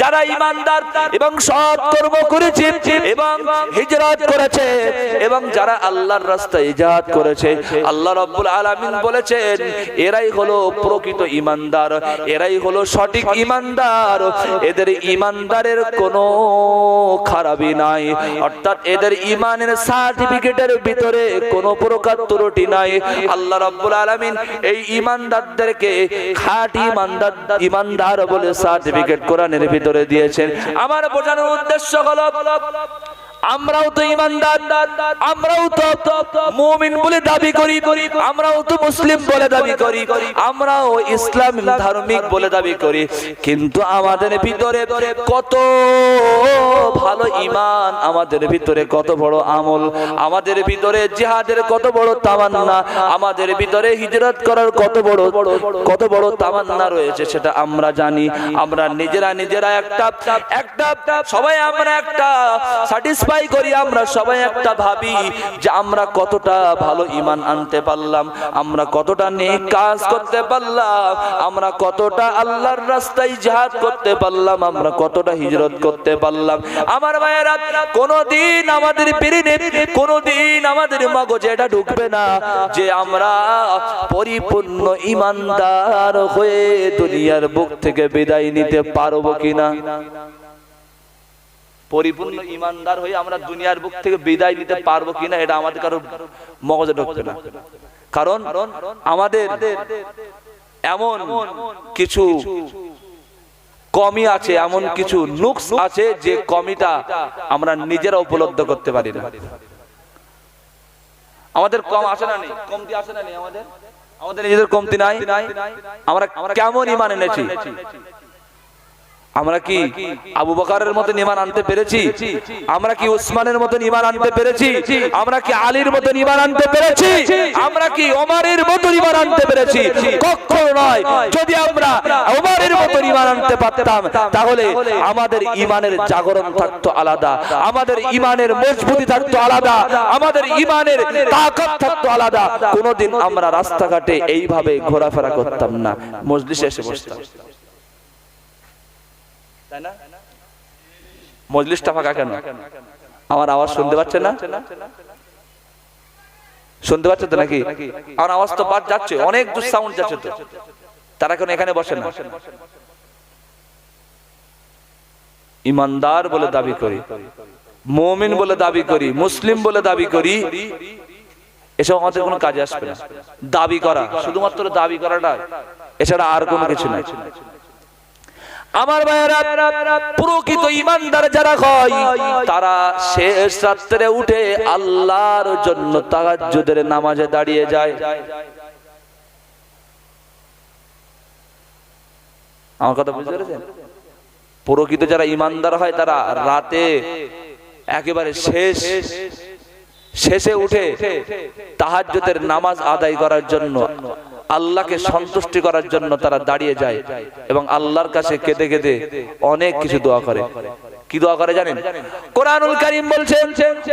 যারা ঈমানদার এবং সৎ কর্ম করেছে এবং হিজরত করেছে এবং যারা আল্লাহর রাস্তায় জিহাদ করেছে, আল্লাহ রাব্বুল আলামিন বলেছেন এরাই হলো প্রকৃত ঈমানদার, এরাই হলো সঠিক ঈমানদার। এদের ঈমানদারের কোনো খারাপি নাই, অর্থাৎ এদের ঈমানের সার্টিফিকেটের ভিতরে কোনো প্রকার ত্রুটি নাই। আল্লাহ রাব্বুল আলামিন এই ঈমানদারদেরকে খাঁটি ঈমানদার বলে সার্টিফিকেট কোরআনের ভিতরে দিয়েছেন। আমার বোঝানোর উদ্দেশ্য হলো আমরাও তো ঈমানদার, আমরাও তো মুমিন বলে দাবি করি, আমরাও তো মুসলিম বলে দাবি করি, আমরাও ইসলাম ধার্মিক বলে দাবি করি, কিন্তু আমাদের ভিতরে কত ভালো ঈমান, আমাদের ভিতরে কত বড় আমল, আমাদের ভিতরে জিহাদের কত বড় তামান্না, আমাদের ভিতরে হিজরত করার কত বড় তামান্না রয়েছে সেটা আমরা জানি। আমরা নিজেরা একটা সবাই আমরা একটা স্যাটিসফাই করি, আমরা সবাই একটা ভাবি যে আমরা কতটা ভালো ঈমান আনতে পারলাম, আমরা কতটা নেক কাজ করতে পারলাম, আমরা কতটা আল্লাহর রাস্তায় জিহাদ করতে পারলাম, আমরা কতটা হিজরত করতে পারলাম। আমার ভাইয়েরা, কোনদিন আমাদের ব্রেনে, কোনদিন আমাদের মগজে এটা ঢুকবে না যে আমরা পরিপূর্ণ ঈমানদার হয়ে দুনিয়ার বুক থেকে বিদায় নিতে পারবো কিনা। পরিপূর্ণ ঈমানদার হয়ে আমরা দুনিয়ার বুক থেকে বিদায় নিতে পারবো কিনা এটা আমাদের কারো মগজে ঢুকবে না। কারণ আমাদের এমন কিছু কমি আছে, এমন কিছু নুকস আছে যে কমিটা আমরা নিজেরা উপলব্ধি করতে পারি না। আমাদের কম আসে না নেই, কমতি আসে না নেই, আমাদের নিজেদের কমতি নাই। আমরা কেমন ঈমান এনেছি? আমরা কি আবু বকরের মতো ঈমান আনতে পেরেছি? আমরা কি উসমানের মতো ঈমান আনতে পেরেছি? আমরা কি আলীর মতো ঈমান আনতে পেরেছি? আমরা কি ওমরের মতো ঈমান আনতে পেরেছি? কখনো নয়। যদি আমরা ওমরের মতো ঈমান আনতে পারতাম তাহলে আমাদের ঈমানের জাগরণ থাকতো আলাদা, আমাদের ঈমানের মজবুতি থাকতো আলাদা, আমাদের ঈমানের তাকত থাকতো আলাদা। কোনোদিন আমরা রাস্তাঘাটে এইভাবে ঘোরাফেরা করতাম না, মজলিসে এসে বসতাম। তাই না? মজলিসটা ফাঁকা কেন? আমার আওয়াজ শুনতে পাচ্ছেন না? শুনতে পাচ্ছেন তো নাকি? আমার আওয়াজ তো বাদ যাচ্ছে, অনেক দূর সাউন্ড যাচ্ছে, তো তারা কেন এখানে বসে না? ঈমানদার বলে দাবি করি, মুমিন বলে দাবি করি, মুসলিম বলে দাবি করি, এসব আমাদের কোনো কাজে আসবে না। দাবি করা, শুধুমাত্র দাবি করাটা, এছাড়া আর কোনো কিছু নাই। আমার ভাইয়েরা, প্রকৃত ঈমানদার যারা হয় তারা শেষ রাত্রে উঠে আল্লাহর জন্য তাহাজ্জুদের নামাজে দাঁড়িয়ে যায়। আমার কথা বুঝতে পেরেছেন? প্রকৃত যারা ঈমানদার হয় তারা রাতে একেবারে শেষে উঠে তাহাজ্জুদের নামাজ আদায় করার জন্য, আল্লাহকে সন্তুষ্টি করার জন্য তারা দাঁড়িয়ে যায় এবং আল্লাহর কাছে কেঁদে কেঁদে অনেক কিছু দোয়া করে। কি দোয়া করে জানেন? কোরআনুল কারীম বলছেন,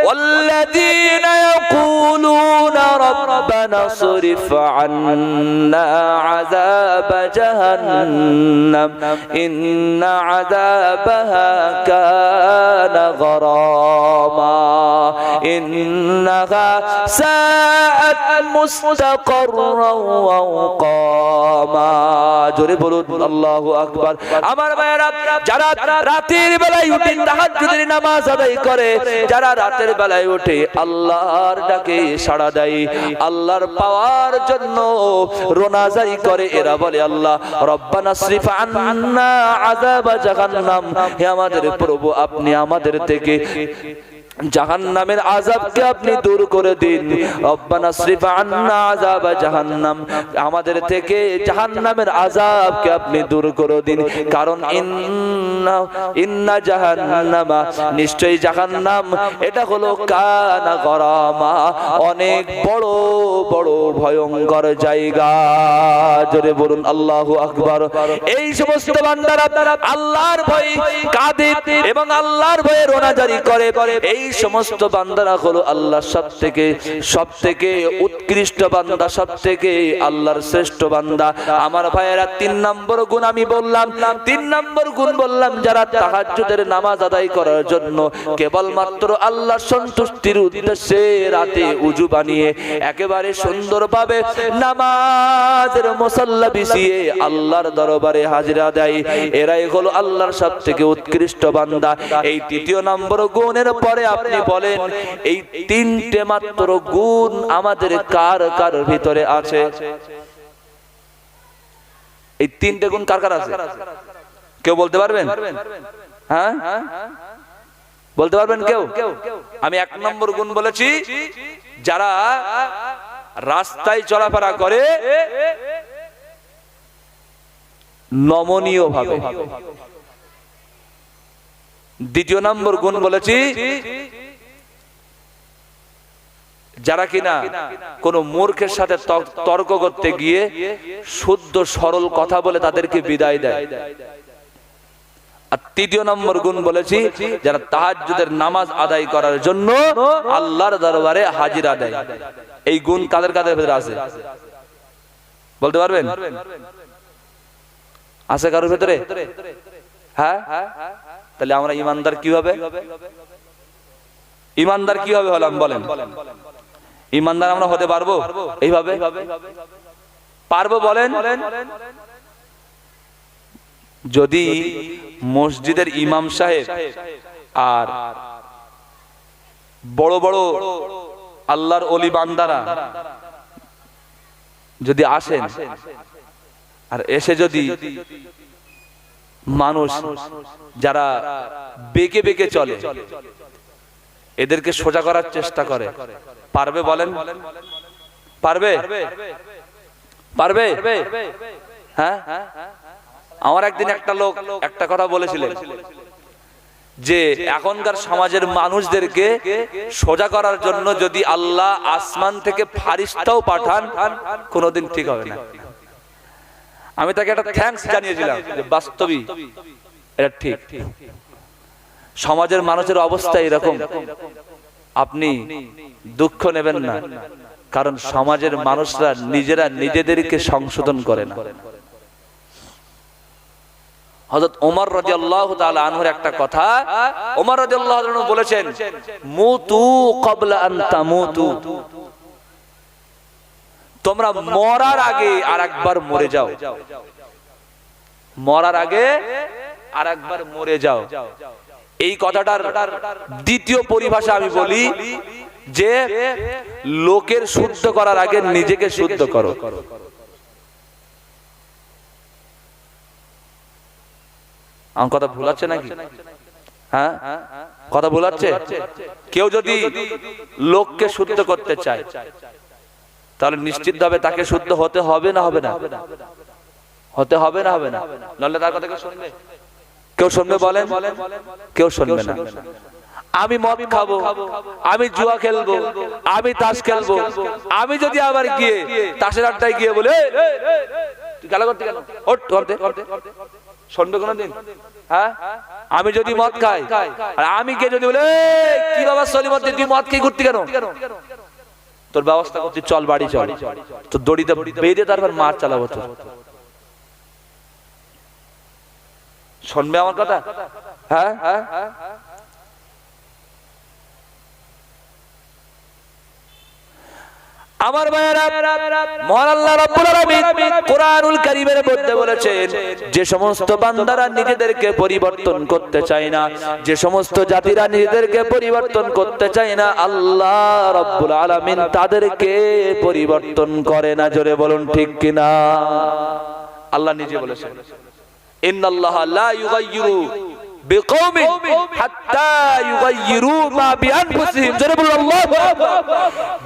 ওয়াল্লাযীনা ইয়াকুলুনা রাব্বানা সরিফ আন্না আযাব জাহান্নাম ইন্না আযাবাহা কানা গরামা ইন্নাহা সাআত মুস্তাকাররাও ওয়া মুকামা। জোরে বলুন আল্লাহু আকবার। আমার ভাইয়েরা, যারা রাতের বেলায় তাহাজ্জুদের নামাজ আদায় করে, যারা রাতের বেলায় উঠে আল্লাহর ডাকে সাড়া দেয়, আল্লাহর পাওয়ার জন্য রোনাজারি করে, এরা বলে আল্লাহ রব্বানা সরিফ আন্না আযাবা জাহান্নাম, হে আমাদের প্রভু আপনি আমাদের থেকে জাহান্নামের আযাবকে আপনি দূর করে দিন। রব্বানা সরিফ আন্না আযাবা জাহান্নাম, আমাদের থেকে জাহান্নামের আযাবকে আপনি দূর করে দিন। কারণ ইন্না জাহান্নামা, নিশ্চয়ই জাহান্নাম এটা হলো কানা গরামা, অনেক বড় বড় ভয়ঙ্কর জায়গা। জোরে বলুন আল্লাহু আকবার। এই সমস্ত বান্দারা আল্লাহর ভয়ে কাঁদে এবং আল্লাহর ভয়ে রোনাজারি করে, এই সমস্ত বান্দারা হলো আল্লাহর সবথেকে উৎকৃষ্ট বান্দা, সবথেকে আল্লাহর শ্রেষ্ঠ বান্দা। আমার ভাইয়েরা 3 নম্বর গুণ আমি বললাম, 3 নম্বর গুণ বললাম, যারা তাহাজ্জুদের নামাজ আদায় করার জন্য কেবলমাত্র আল্লাহর সন্তুষ্টির উদ্দেশ্যে রাতে উজু বানিয়ে একেবারে সুন্দরভাবে নামাজের মুসাল্লা বিছিয়ে আল্লাহর দরবারে হাজিরা দেয়, এরাই হলো আল্লাহর সবথেকে উৎকৃষ্ট বান্দা। এই 3 নম্বর গুণের পরে আপনি বলেন, এই 3টে মাত্র গুণ আমাদের কার কার ভিতরে আছে? এই 3টে গুণ কার কার আছে? কেউ বলতে পারবেন? হ্যাঁ, বলতে পারবেন কেউ? আমি 1 নম্বর গুণ বলেছি, যারা রাস্তায় চলাফেরা করে নমনীয় ভাবে। 2 নম্বর গুণ বলেছি, যারা কিনা কোন মূর্খের সাথে তর্ক করতে গিয়ে শুদ্ধ সরল কথা বলে তাদেরকে বিদায় দেয়। আর 3 নম্বর গুণ বলেছি, যারা তাহাজ্জুদের নামাজ আদায় করার জন্য আল্লাহর দরবারে হাজিরা দেয়। এই গুণ কাদের কাদের ভিতরে আছে বলতে পারবেন? আছে কারোর ভিতরে? হ্যাঁ, তাহলে আমরা ইমানদার কিভাবে? ইমানদার কিভাবে হলাম বলেন? ইমানদার আমরা হতে পারবো এইভাবে? পারবো বলেন? যদি মসজিদের ইমাম সাহেব আর বড় বড় আল্লাহর ওলি বান্দারা যদি আসেন, আর এসে যদি মানুষ যারা বেঁকে বেঁকে চলে এদেরকে সোজা করার চেষ্টা করে, পারবে বলেন? পারবে? পারবে? হ্যাঁ, আমার একদিন একটা লোক একটা কথা বলেছিলেন যে এখনকার সমাজের মানুষদেরকে সোজা করার জন্য যদি আল্লাহ আসমান থেকে ফারিস্তাও পাঠান কোনোদিন ঠিক হবে না। আমি তাকে একটা থ্যাঙ্কস জানিয়েছিলাম যে বাস্তবিক এটা ঠিক। সমাজের মানুষের অবস্থা এরকম, আপনি দুঃখ নেবেন না, কারণ সমাজের মানুষরা নিজেরা নিজেদেরকে সংশোধন করে না। হযরত ওমর রাদিয়াল্লাহু তাআলা আনহুর একটা কথা, ওমর রাদিয়াল্লাহু আনহু বলেছেন, মুতু ক্বাবলা আন তামুতু, তোমরা মরার আগে আরেকবার মরে যাও। মরার আগে আরেকবার মরে যাও। এই কথাটার দ্বিতীয় পরিভাষা আমি বলি যে লোকের শুদ্ধ করার আগে নিজেকে শুদ্ধ করো। আমার কথা ভুল আছে নাকি? হ্যাঁ, কথা ভুল আছে? কেউ যদি লোককে শুদ্ধ করতে চায় তাহলে নিশ্চিতভাবে তাকে শুদ্ধ হতে হবে না? হবে না? হতে হবে না? হবে না? নাহলে তার কথা কেউ শুনবে? কেউ শুনবে বলেন? কেউ শুনবে না। আমি মদ খাবো, আমি জুয়া খেলবো, আমি তাস খেলবো, আমি যদি আবার গিয়ে তাসের আড্ডায় গিয়ে বলে তুই খেলা করতে কেন, শুনবে কোনদিন? হ্যাঁ, আমি যদি মদ খাই আর আমি গিয়ে যদি বলে কি বাবা সলিমত তুই মদ খেয়ে ঘুরতি কেন, তোর ব্যবস্থা করছি, চল বাড়ি চল, তো দড়িতে বেঁধে তারপর মার চালাবো। তো শুনবে আমার কথা? হ্যাঁ, আমার ভাইয়েরা, মহান আল্লাহ রাব্বুল আলামিন কোরআনুল কারীমের মধ্যে বলেছেন, যে সমস্ত বান্দারা নিজেদেরকে পরিবর্তন করতে চায় না, যে সমস্ত জাতিরা নিজেদেরকে পরিবর্তন করতে চায় না, আল্লাহ রাব্বুল আলামিন তাদেরকে পরিবর্তন করে না। জোরে বলুন ঠিক কিনা? আল্লাহ নিজে বলেছেন, ইন্নাল্লাহা লা ইউগাইয়িরু বিকওমিন হাত্তা ইউগাইয়িরু মা বিআনফুসিহিম। জোরে বলুন আল্লাহু আকবার।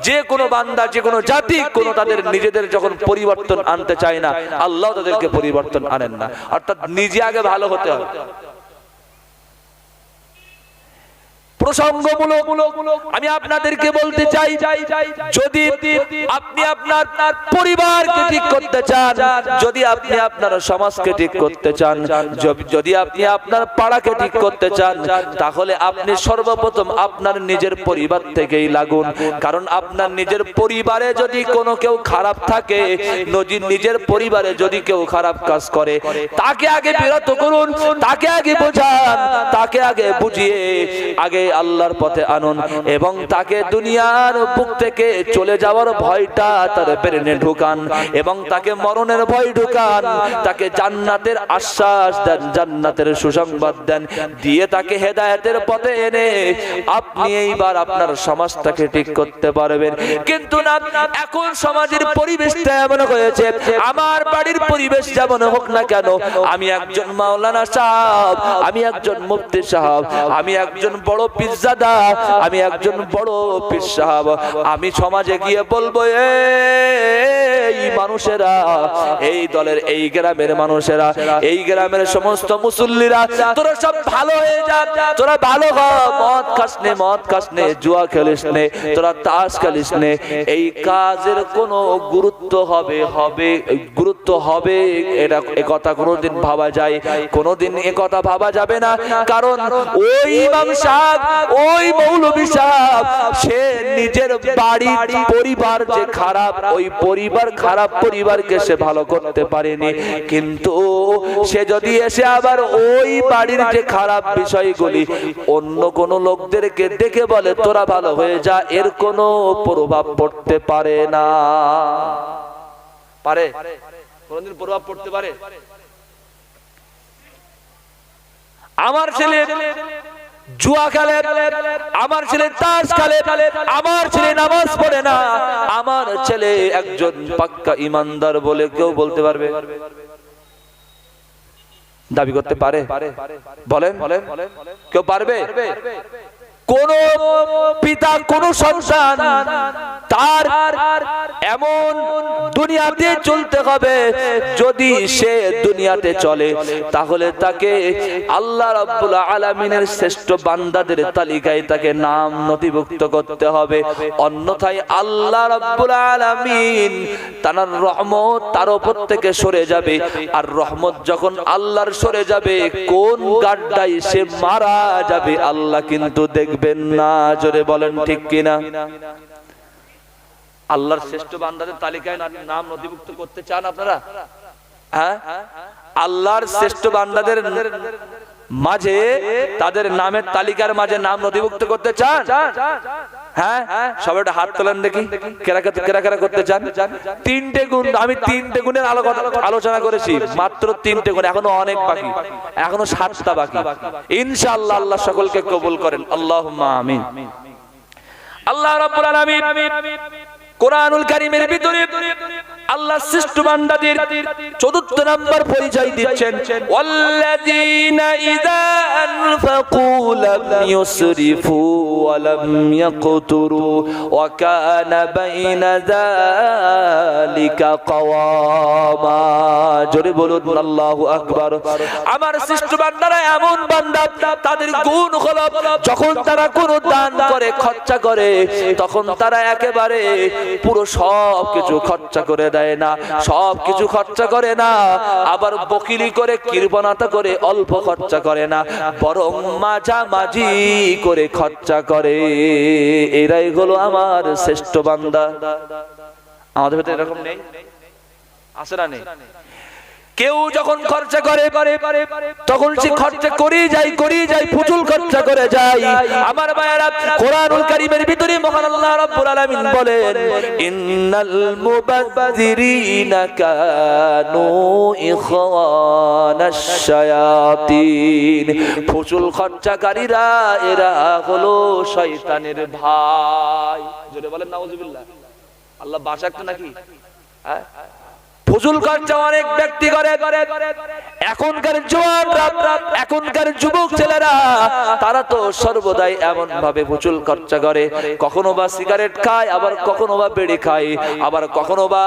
যে কোনো বান্দা, যে কোনো জাতি তাদের নিজেদের যখন পরিবর্তন আনতে চায় না, আল্লাহ তাদেরকে পরিবর্তন আনেন না। অর্থাৎ নিজে আগে ভালো হতে হবে। প্রসঙ্গমূলক আমি আপনাদেরকে বলতে চাই, যদি আপনি আপনার পরিবারকে ঠিক করতে চান, যদি আপনি আপনার সমাজকে ঠিক করতে চান, যদি আপনি আপনার পাড়াকে ঠিক করতে চান, তাহলে আপনি সর্বপ্রথম আপনার নিজের পরিবার থেকেই লাগুন। কারণ আপনার নিজের পরিবারে যদি কোনো কেউ খারাপ থাকে, নিজের পরিবারে যদি কেউ খারাপ কাজ করে, তাকে আগে বিরত করুন, তাকে আগে বোঝান, তাকে আগে বুঝিয়ে আগে আল্লাহর পথে আনুন, এবং তাকে দুনিয়ার বুক থেকে চলে যাওয়ার ভয়টা তার ব্রেনে ঢুকান, এবং তাকে মরণের ভয় ঢুকান, তাকে জান্নাতের আশ্বাস দেন, জান্নাতের সুসংবাদ দেন, দিয়ে তাকে হেদায়েতের পথে এনে আপনি এইবার আপনার সমাজটাকে ঠিক করতে পারবেন। কিন্তু না, এখন সমাজের পরিবেশটা এমন হয়েছে, আমার বাড়ির পরিবেশ যেমন হোক না কেন, আমি একজন মাওলানা সাহেব, আমি একজন মুফতি সাহেব, আমি একজন বড় পিজ্জাদা, আমি একজন বড় পীর সাহেব, আমি সমাজে গিয়ে বলবো, এই মানুষেরা, এই দলের, এই গ্রামের মানুষেরা, এই গ্রামের সমস্ত মুসল্লিরা, তোরা সব ভালো হয়ে যা, তোরা ভালো হ, মদ খাস নে, মদ খাস নে, জুয়া খেলিস নে, তোরা তাস খেলিস নে। এই কাজের কোনো গুরুত্ব গুরুত্ব হবে এটা একথা কোনোদিন ভাবা যায়? কোনোদিন একথা ভাবা যাবে না। কারণ ওই ইমাম সাহেব, ওই মৌলভী সাহেব, সে নিজের বাড়ির পরিবার যে খারাপ, ওই পরিবার খারাপ পরিবারকে সে ভালো করতে পারেনি, কিন্তু সে যদি এসে আবার ওই বাড়ির যে খারাপ বিষয়গুলি অন্য কোন লোকদেরকে দেখে বলে তোরা ভালো হয়ে যা, এর কোনো প্রভাব পড়তে পারে না। পারে? কোনদিন প্রভাব পড়তে পারে? আমার ছেলে জুয়া খেলে, আমার ছেলে তাস খেলে, আমার ছেলে নামাজ পড়ে না, আমার ছেলে একজন পাক্কা ইমানদার বলে কেউ বলতে পারবে? দাবি করতে পারে? বলেন, কেউ পারবে? কোন পিতা, কোন সন্তান তার এমন দুনিয়াতে চলতে হবে, যদি সে দুনিয়াতে চলে তাহলে তাকে আল্লাহ রাব্বুল আলামিনের শ্রেষ্ঠ বান্দাদের তালিকায় তাকে নাম নথিভুক্ত করতে হবে। অন্যথায় আল্লাহ রাব্বুল আলামিন তার রহমত তার উপর থেকে সরে যাবে, আর রহমত যখন আল্লাহর সরে যাবে, কোন গাড্ডায় সে মারা যাবে আল্লাহ কিন্তু দেখবেন না। জোরে বলেন ঠিক কিনা? আল্লাহর শ্রেষ্ঠ বান্দাদের তালিকায় নাম নথিভুক্ত করতে চান আপনারা? হ্যাঁ, আল্লাহর শ্রেষ্ঠ বান্দাদের মাঝে, তাদের নামের তালিকার মাঝে নাম নথিভুক্ত করতে চান? হ্যাঁ, সবাই হাত তোলেন দেখি, কেরা করতে চান? তিনটে গুণ, আমি তিনটে গুণের আলোচনা করেছি, মাত্র তিনটে গুণ, এখনো অনেক বাকি, এখনো 7টা বাকি। ইনশাআল্লাহ আল্লাহ সকলকে কবুল করেন, আল্লাহুম্মা আমিন। আল্লাহ রাব্বুল আলামিন কোরআনুল কারীমের ভিতরে আল্লাহ শ্রেষ্ঠ বান্দাদের 4th নাম্বার পরিচয় দিচ্ছেন, ওয়াল্লাযীনা ইযা আনফাকু লাম ইউসরিফু ওয়া লাম ইয়াকতুরু ওয়া কানা বাইনা যালিকা কাওয়ামা। জোরে বলুন আল্লাহু আকবার। আমার শ্রেষ্ঠ বান্দারা এমন বান্দা, তাদের গুণ হলো যখন তারা কোনো দান করে, খরচা করে, তখন তারা একেবারে পুরো সব কিছু খরচা করে দেয় না, সব কিছু খরচা করে না, আবার বকিলি করে, কৃপণতা করে অল্প খরচা করে না, বরং মাঝামাঝি করে খরচা করে। এরাই হলো আমার শ্রেষ্ঠ বান্দা। আমাদের ভিতরে এরকম নেই? আছে না নেই? কেউ যখন খরচা করে তখন সে খরচা করেই যায়, ফুজুল খরচা করে যায়। আমার ভাইয়েরা, কোরআনুল কারীমের ভিতরে মহান আল্লাহ রাব্বুল আলামিন বলেন, ইন্নাল মুবাযযিরিনা কানু ইখওয়ানাশ শায়াতিন। ফুজুল খরচাকারীরা এরা হলো শয়তানের ভাই। জোরে বলেন নাউজুবিল্লাহ। আল্লাহ বাঁচাক নাকি? হ্যাঁ, ফুজুল খরচা অনেক ব্যক্তি করে। এখনকার জওয়ানরা, এখনকার যুবক ছেলেরা, তারা তো সর্বদাই এমন ভাবে ফুজুল খরচা করে, কখনো বা সিগারেট খায়, আবার কখনো বা বিড়ি খায়, আবার কখনো বা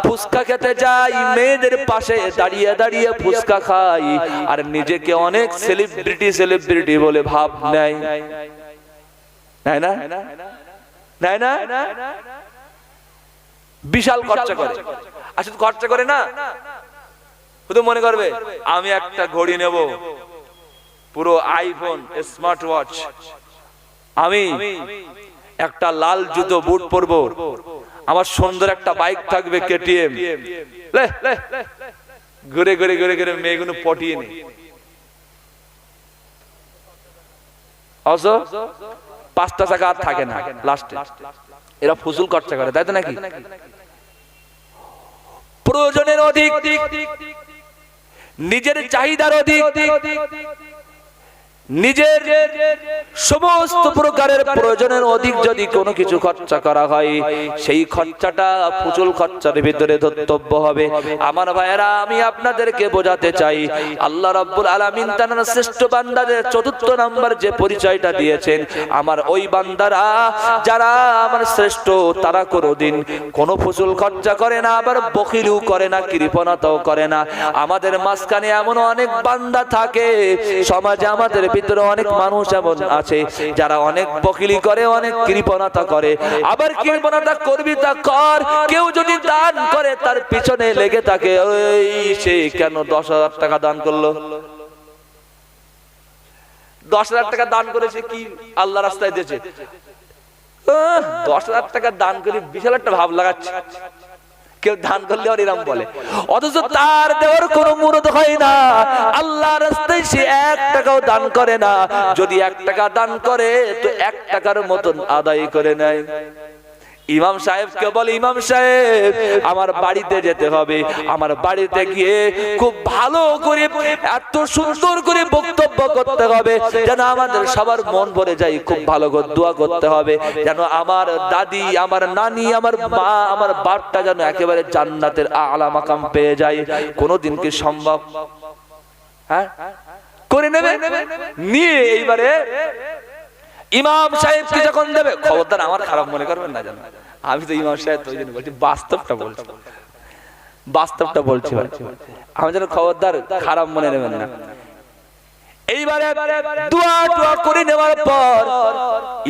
ফুচকা খেতে যায়, মেয়েদের পাশে দাঁড়িয়ে দাঁড়িয়ে ফুচকা খায়, আর নিজেকে অনেক সেলিব্রিটি বলে ভাব নেয়। নেয় না? নেয় না? বিশাল খরচা করে। আর শুধু খরচা করে না, শুধু মনে করবে আমি একটা ঘড়ি নেব, পুরো আইফোন স্মার্ট ওয়াচ, আমি একটা লাল জুতো বুট পরবো, আমার সুন্দর একটা বাইক থাকবে কেটিএম, ঘুরে ঘুরে ঘুরে ঘুরে মেয়েগুলো পটিয়ে নি। পাঁচটা টাকা আর থাকে না লাস্টে। এরা ফুজুল খরচা করে, তাই তো নাকি? প্রয়োজনের অধিক, নিজের চাহিদার অধিক, নিজের সমস্ত প্রকারের প্রয়োজনের অধিক যদি কোনো কিছু খরচা করা হয়, সেই খরচাটা ফুজুল খরচার ভিতরে ধর্তব্য হবে। আমার ভাইয়েরা, আমি আপনাদেরকে বোঝাতে চাই, আল্লাহ রাব্বুল আলামিন তার শ্রেষ্ঠ বান্দাদের চতুর্থ নাম্বার যে পরিচয়টা দিয়েছেন, আমার ওই বান্দারা যারা আমার শ্রেষ্ঠ, তারা কোনোদিন কোনো ফুজুল খরচা করে না, আবার বখিলও করে না, কৃপণতাও করে না। আমাদের মাঝখানে এমন অনেক বান্দা থাকে, সমাজে আমাদের ভিতরে অনেক মানুষ এমন আছে যারা অনেক বকিলি করে, অনেক কৃপণতা করে। আবার কৃপণতা করবি তা কর, কেউ যদি দান করে তার পিছনে লেগে থাকে, ওই সে কেন 10,000 টাকা দান করলো, 10,000 টাকা দান করেছে কি আল্লাহ রাস্তায় দিয়েছে, 10,000 টাকা দান করে বিশাল একটা ভাব লাগাচ্ছে। কেউ দান করলে আর এরকম বলে, অথচ তার দেওয়ার কোনো মুরদ হয় না। আল্লাহ রাস্তায় সে 1 টাকাও দান করে না। যদি 1 টাকা দান করে তো 1 টাকার মতন আদায় করে নেয়। ইমাম সাহেবকে বলে, ইমাম সাহেব আমার বাড়িতে যেতে হবে, আমার বাড়িতে গিয়ে খুব ভালো করে এত সুন্দর করে বক্তব্য করতে হবে যেন আমাদের সবার মন ভরে যায়, খুব ভালো করে দোয়া করতে হবে যেন আমার দাদি, আমার নানি, আমার মা, আমার বাপটা যেন একেবারে জান্নাতের আলা মাকাম পেয়ে যায়। কোনোদিন কি সম্ভব? হ্যাঁ, করে নেবে নিয়ে এইবারে ইমাম সাহেবকে যখন দেবে, খবরদার আমার খারাপ মনে করবেন না, জানো আমি তো ইমাম সাহেব তো বলছি, বাস্তবটা বলছি, বাস্তবটা বলছি, আমি যেন খবরদার খারাপ মনে নেবেন না। এইবারে দোয়া টোয়া করে নেওয়ার পর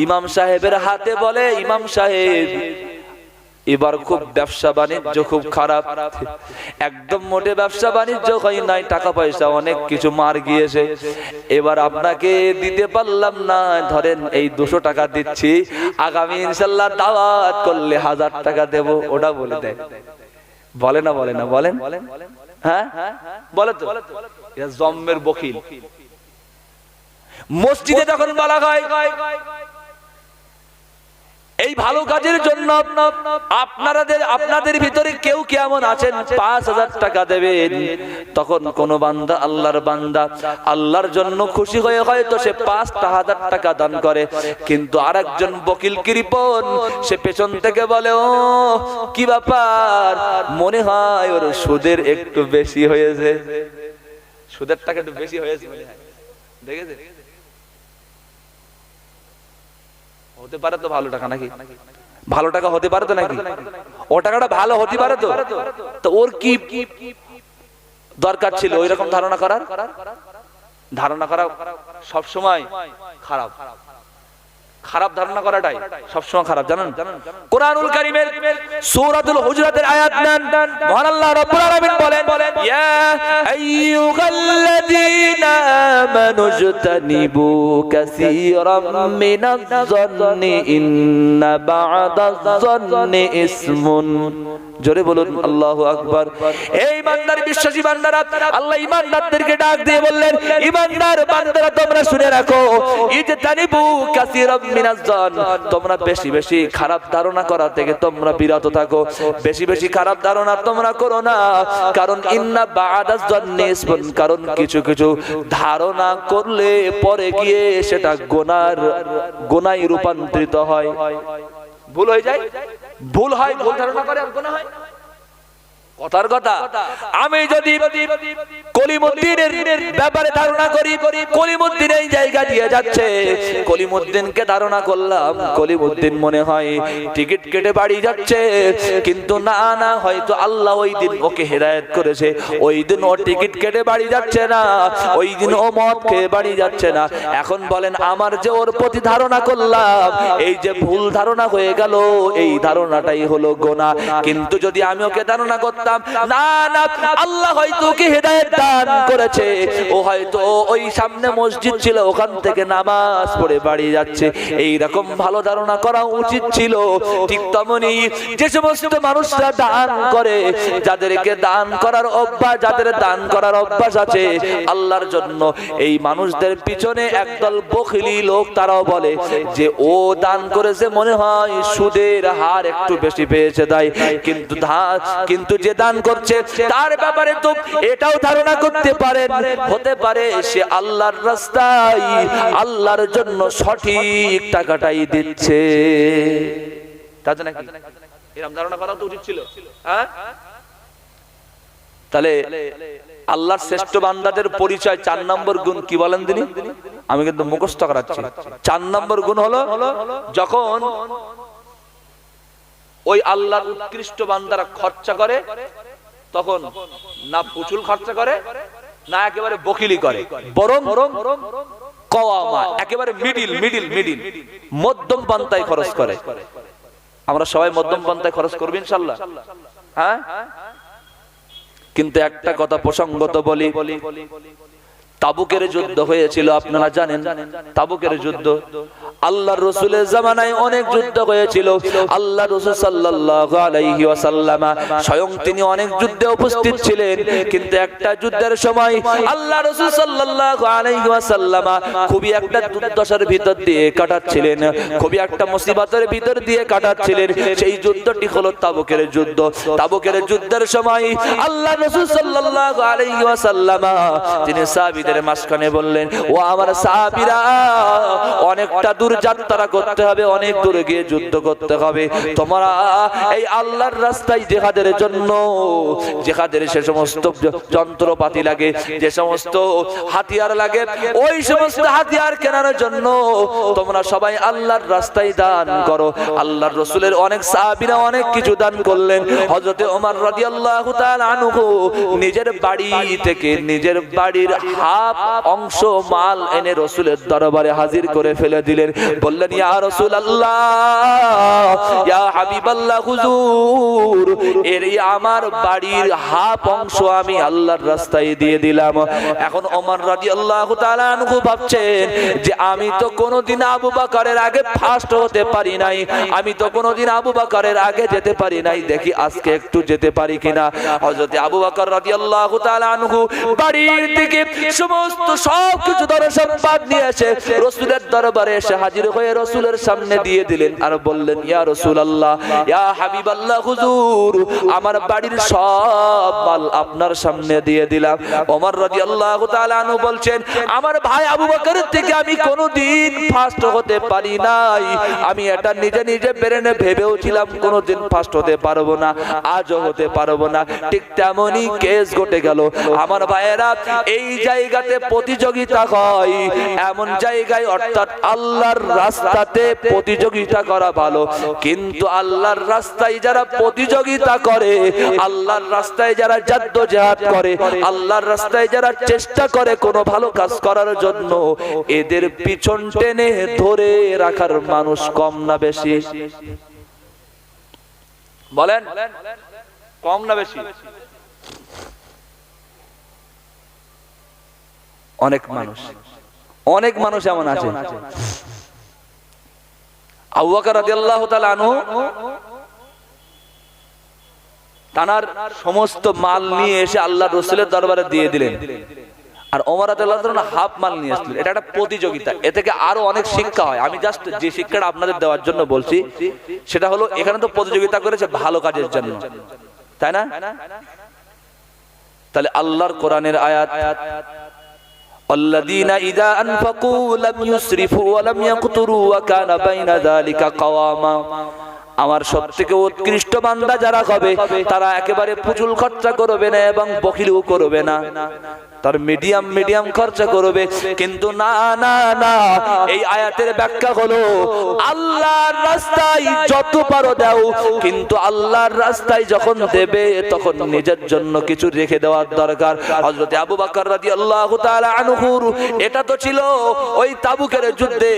ইমাম সাহেবের হাতে বলে, ইমাম সাহেব এবার খুব ব্যবসা বাণিজ্য খুব খারাপ, একদম মোটে ব্যবসা বাণিজ্য হয় নাই, টাকা পয়সা অনেক কিছু মার গিয়েছে, এবার আপনাকে দিতে পারলাম না, ধরেন এই 200 টাকা দিচ্ছি, আগামী ইনশাল্লাহ দাওয়াত করলে 1000 টাকা দেব। ওটা বলে দেয়, বলে না? বলে না? বলেন, হ্যাঁ বলে তো, এটা জম্মের বকিল। মসজিদে যখন বলা হয় এই ভালো কাজের জন্য আপনাদের ভিতরে কেউ কেমন আছেন 5,000 টাকা দেবেন, তখন কোন বান্দা, আল্লাহর বান্দা, আল্লাহর জন্য খুশি হয়ে হয়তো সে 5,000 টাকা দান করে, কিন্তু আরেকজন বকিল কৃপণ সে পেছন থেকে বলে, ও কি ব্যাপার, মনে হয় ওর সুদের একটু বেশি হয়েছে, সুদের টাকা একটু বেশি হয়েছে মনে হয়, দেখেছে? হতে পারে তো ভালো টাকা নাকি? ভালো টাকা হতে পারে তো নাকি? ও টাকাটা ভালো হতে পারে তো, তো ওর কি দরকার ছিল ওই রকম ধারণা করার? ধারণা করা সব সময় খারাপ, খারাপ ধারণা করাটাই সবসময় খারাপ, জানেন? কোরআনুল কারীমের সূরাতুল হুজুরাতের আয়াত নেন, মহান আল্লাহ রাব্বুল আলামিন বলেন, ইয়া আইয়ুহাল্লাযীনা আমানু ইজতানিবু কাসীরাম মিনাজ-যন্নি ইন্না বা'দাজ-যন্নি ইসমুন। জোরে বলুন আল্লাহু আকবার। এই ইমানদার বিশ্বাসী বান্দারা, আল্লাহ ইমানদারদেরকে ডাক দিয়ে বললেন, ইমানদার বান্দারা তোমরা শুনে রাখো, ইজতানিবু কাসীরাম মিনাজ-যন, তোমরা বেশি বেশি খারাপ ধারণা করা থেকে তোমরা বিরত থাকো, বেশি বেশি খারাপ ধারণা তোমরা করো না, কারণ ইন্না বা'দাজ-যন্নি ইসমুন, কারণ কিছু কিছু ধারণা করলে পরে গিয়ে সেটা গুনাহে রূপান্তরিত হয়, ভুল হয়ে যায়, ভুল হয়, ভুল ধারণা করে আর গুনাহ হয়। কথার কথা। আমি যদি কলিমুদ্দিনের ব্যাপারে ধারণা করি, কলিমুদ্দিন এই জায়গা দিয়ে যাচ্ছে, কলিমুদ্দিনকে ধারণা করলাম কলিমুদ্দিন মনে হয় টিকিট কেটে বাড়ি যাচ্ছে, কিন্তু না না, হয়তো আল্লাহ ওই দিন ওকে হেদায়েত করেছে, ওই দিন ও টিকিট কেটে বাড়ি যাচ্ছে না, ওই দিন ও মদ খেয়ে বাড়ি যাচ্ছে না। এখন বলেন, আমার যে ওর প্রতি ধারণা করলাম, এই যে ভুল ধারণা হয়ে গেল, এই ধারণাটাই হলো গুনাহ। কিন্তু যদি আমি ওকে ধারণা করতাম না না, আল্লাহ হয়তো ওকে হেদায়েত দান করেছে, ও হয়তো ওই সামনে মসজিদ ছিল, ওখান থেকে নামাজ পড়ে বাড়ি যাচ্ছে, এই রকম ভালো ধারণা করা উচিত ছিল। ঠিক তেমনি যে সমস্ত মানুষরা দান করে, যাদেরকে দান করার অভ্যাস, যাদের দান করার অভ্যাস আছে আল্লাহর জন্য, এই মানুষদের পিছনে একদল বখিলি লোক, তারাও বলে যে ও দান করেছে, মনে হয় সুদের হার একটু বেশি পেয়েছে তাই, কিন্তু যে দান করছে তার ব্যাপারে তো এটাও ধারণা করতে পারেন, হতে পারে সে আল্লাহর রাস্তায় আল্লাহর জন্য সঠিক টাকাটাই দিচ্ছে, তাতে নাকি এরকম ধারণা করা তো উচিত ছিল। হ্যাঁ, তাহলে আল্লাহর শ্রেষ্ঠ বান্দাদের পরিচয় 4 নম্বর গুণ কি বলেন তিনি? আমি কিন্তু মুখস্থ করাচ্ছি। 4 নম্বর গুণ হলো, যখন ওই আল্লাহর উৎকৃষ্ট বান্দারা খরচা করে, তখন না প্রচুর খরচা করে, না একেবারে বকিলি করে, বরং কওয়ামা, একেবারে মিডিল মধ্যম পন্থায় খরচ করে। আমরা সবাই মধ্যম পন্থায় খরচ করব ইনশাআল্লাহ। হ্যাঁ, কিন্তু একটা কথা প্রসঙ্গত বলি, তাবুকের যুদ্ধ হয়েছিল, আপনারা জানেন তাবুকের যুদ্ধ। আল্লাহর রাসূলের জামানায় অনেক যুদ্ধ হয়েছিল। আল্লাহর রাসূল সাল্লাল্লাহু আলাইহি ওয়াসাল্লাম স্বয়ং তিনি অনেক যুদ্ধে উপস্থিত ছিলেন, কিন্তু একটা যুদ্ধের সময় আল্লাহর রাসূল সাল্লাল্লাহু আলাইহি ওয়াসাল্লাম খুবই একটা দুর্দশার ভিতর দিয়ে কাটাচ্ছিলেন, খুবই একটা মুসিবতের ভিতর দিয়ে কাটাচ্ছিলেন। সেই যুদ্ধটি হলো তাবুকের যুদ্ধ। তাবুকের যুদ্ধের সময় আল্লাহর রাসূল সাল্লাল্লাহু আলাইহি ওয়াসাল্লাম তিনি সাহাবীদের মাঝখানে বললেন, ও আমার সাহাবীরা, অনেকটা দূর যাত্রা করতে হবে, অনেক দূরে গিয়ে যুদ্ধ করতে হবে, তোমরা এই আল্লাহর রাস্তায় জিহাদের জন্য, জিহাদের সে সমস্ত যন্ত্রপাতি লাগে, যে সমস্ত হাতিয়ার লাগে, ওই সমস্ত হাতিয়ার কেনার জন্য তোমরা সবাই আল্লাহর রাস্তায় দান করো। আল্লাহর রাসূলের অনেক সাহাবীরা অনেক কিছু দান করলেন। হযরতে ওমর রাদিয়াল্লাহু তাআলা আনহু নিজের বাড়ি থেকে, নিজের বাড়ির অংশ মাল এনে রাসূলের দরবারে হাজির করে ফেলে দিলেন। বললেন, ইয়া রাসূলুল্লাহ, ইয়া হাবিবাল্লাহ, হুজুর, এর আমার বাড়ির হাফ অংশ আমি আল্লাহর রাস্তায় দিয়ে দিলাম। এখন ওমর রাদিয়াল্লাহু তাআলা আনহু ভাবছেন যে আমি তো কোনোদিন আবু বকরের আগে ফার্স্ট হতে পারি নাই, আমি তো কোনোদিন আবু বকরের আগে যেতে পারি নাই, দেখি আজকে একটু যেতে পারি কিনা। হযরত আবু বকর রাদিয়াল্লাহু তাআলা আনহু বাড়ির থেকে সমস্ত সবকিছু ধরে সম্পদ নিয়ে এসে রাসূলের দরবারে এসে হাজির হয়ে রাসূলের সামনে দিয়ে দিলেন, আর বললেন, ইয়া রাসূলুল্লাহ, ইয়া হাবিবাল্লাহ, হুজুর, আমার বাড়ির সব মাল আপনার সামনে দিয়ে দিলাম। ওমর রাদিয়াল্লাহু তাআলা আনহু বলছেন, আমার ভাই আবু বকরের থেকে আমি কোনোদিন ফার্স্ট হতে পারি নাই, আমি এটা নিজে নিজে বেরেনে ভেবেও ছিলাম কোনোদিন ফার্স্ট হতে পারবো না, আজও হতে পারবো না। ঠিক তেমনই কেস ঘটে গেল। আমার ভাইয়েরা, এই জায়গাতে প্রতিযোগিতা হয় এমন জায়গায়, অর্থাৎ আল্লাহর রাস্তাতে প্রতিযোগিতা করা ভালো, কিন্তু আল্লাহর রাস্তায় যারা প্রতিযোগিতা করে, আল্লাহর রাস্তায় যারা জাদ্দোজাহাদ করে, আল্লাহর রাস্তায় যারা চেষ্টা করে কোনো ভালো কাজ করার জন্য, এদের পিছন টেনে ধরে রাখার মানুষ কম না বেশি? বলেন, কম না বেশি? অনেক মানুষ এমন আছে। আবু বকর রাদিয়াল্লাহু তাআলা আনহু তানার সমস্ত মাল নিয়ে এসে আল্লাহর রাসূলের দরবারে দিয়ে দিলেন, আর ওমর রাদিয়াল্লাহু তাআলা হাফ মাল নিয়ে আসলেন। এটা একটা প্রতিযোগিতা, এ থেকে আরো অনেক শিক্ষা হয়। আমি জাস্ট যে শিক্ষাটা আপনাদের দেওয়ার জন্য বলছি সেটা হলো, এখানে তো প্রতিযোগিতা করেছে ভালো কাজের জন্য, তাই না? তাহলে আল্লাহর কোরআনের আয়াত, الذين إذا أنفقوا لم يسرفوا ولم يقتروا وكان بين ذلك قواما, আমার সবথেকে উৎকৃষ্ট বান্দা যারা হবে তারা একেবারে ফুজুল খরচা করবে না এবং বখিলও করবে না, তার মিডিয়াম খরচা করবে। কিন্তু না না না, এই আয়াতের ব্যাখ্যা হলো আল্লাহর রাস্তায় যত পারো দাও, কিন্তু আল্লাহর রাস্তায় যখন দেবে তখন নিজের জন্য কিছু রেখে দেওয়ার দরকার। হযরত আবু বকর রাদিয়াল্লাহু তাআলা আনহু, এটা তো ছিল ওই তাবুকের যুদ্ধে।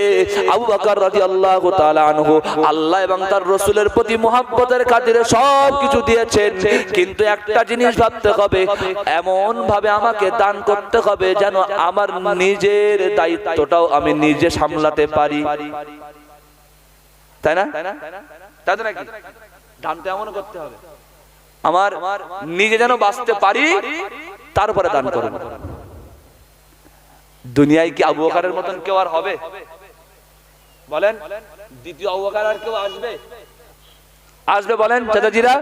আবু বকর রাদিয়াল্লাহু তাআলা আনহু আল্লাহ এবং তার রাসূলের প্রতি মুহাব্বতের খাতিরে সব কিছু দিয়েছেন, কিন্তু একটা জিনিস ভাবতে হবে, এমন ভাবে আমাকে দান করতে হবে যেন আমার নিজের দায়িত্বটাও আমি নিজে সামলাতে পারি, তাই না? তাই তো নাকি? দান তো এমন করতে হবে আমার নিজে যেন বাঁচতে পারি, তারপরে দান করব। দুনিয়ায় কি আবু বকরের মতন কেউ আর হবে? বলেন, দ্বিতীয় আবু বকর আর কেউ আসবে? আসবে বলেন চাচাজিরা?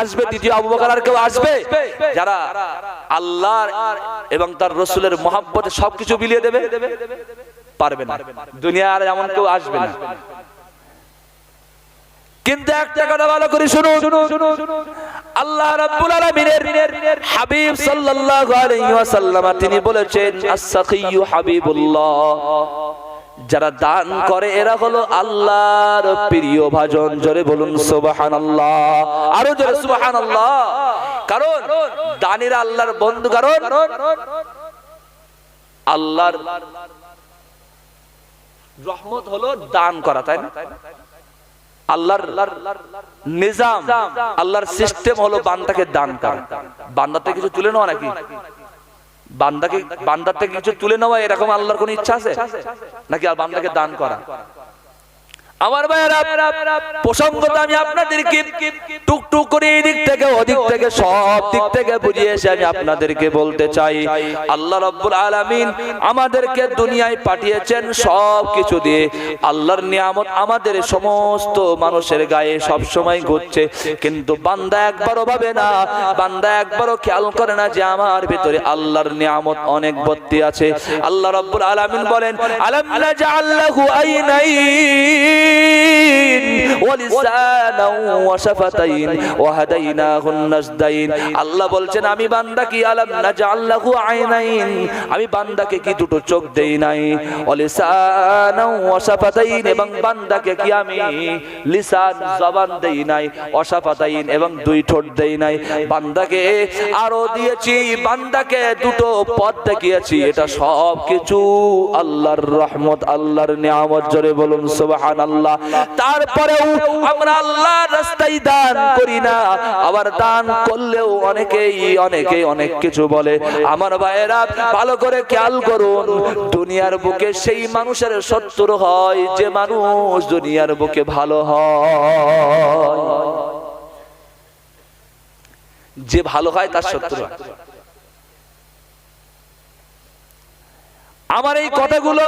আসবে দ্বিতীয় আবু বকর আর কেউ আসবে? যারা আল্লাহর এবং তার রাসূলের মহব্বতে সবকিছু বিলিয়ে দেবে? পারবে না, দুনিয়া আর এমন কেউ আসবে না। কিন্তু একটা কথা ভালো করে শুনুন, আল্লাহ রাব্বুল আলামিনের হাবিব সাল্লাল্লাহু আলাইহি ওয়াসাল্লাম তিনি বলেছেন, আস-সাকিয়্যু হাবিবুল্লাহ, যারা দান করে এরা হলো আল্লাহর প্রিয় ভাজন। জোরে বলুন সুবহানাল্লাহ, আরো জোরে সুবহানাল্লাহ। কারণ দানিরা আল্লাহর বন্ধু, কারণ আল্লাহর রহমত হলো দান করা, তাই না? আল্লাহর নিজাম, আল্লাহর সিস্টেম হলো বান্দাকে দান করা। বান্দাতে কিছু তুলে নেওয়া নাকি? বান্দার থেকে কিছু তুলে নেওয়া এরকম আল্লাহর কোন ইচ্ছা আছে নাকি? আর বান্দাকে দান করা। আমার ভাইয়েরা, প্রসঙ্গত আমি আপনাদেরকে টুকটুক করে এই দিক থেকে ওদিক থেকে সব দিক থেকে বুঝিয়ে এসে আমি আপনাদেরকে বলতে চাই, আল্লাহ রাব্বুল আলামিন আমাদেরকে দুনিয়ায় পাঠিয়েছেন সব কিছু দিয়ে। আল্লাহর নিয়ামত আমাদের সমস্ত মানুষের গায়ে সব সময় ঘুরছে, কিন্তু বান্দা একবারও ভাবে না, বান্দা একবারও খেয়াল করে না যে আমার ভিতরে আল্লাহর নিয়ামত অনেক ভর্তি আছে। আল্লাহ রাব্বুল আলামিন বলেন, আলাম নাজআল লাহু আইনাইন আল্লাহ বলছেন, আমি বান্দাকে আলাম নাজআল লাহু আইনাইন, আমি বান্দাকে কি দুটো চোখ দেই নাই? ওয়ালিসানাও ওয়াশাফাতাইন, এবং বান্দাকে কি আমি লিসান জবান দেই নাই? ওয়াশাফাতাইন, এবং দুই ঠোঁট দেই নাই? বান্দাকে আরো দিয়েছি, বান্দাকে দুটো পথ দেখিয়েছি। এটা সব কিছু আল্লাহর রহমত, আল্লাহর নিয়ামত। জোরে বলুন সুবহানাল্লাহ। তারপরেও আমরা আল্লাহর রাস্তায় দান করি না, আবার দান করলেও অনেকেই অনেক কিছু বলে। আমার ভাইয়েরা, ভালো করে খেয়াল করুন, দুনিয়ার বুকে সেই মানুষের শত্রু হয় যে মানুষ দুনিয়ার বুকে ভালো হয়। যে ভালো হয় তার শত্রু হয়। আমার এই কথাগুলো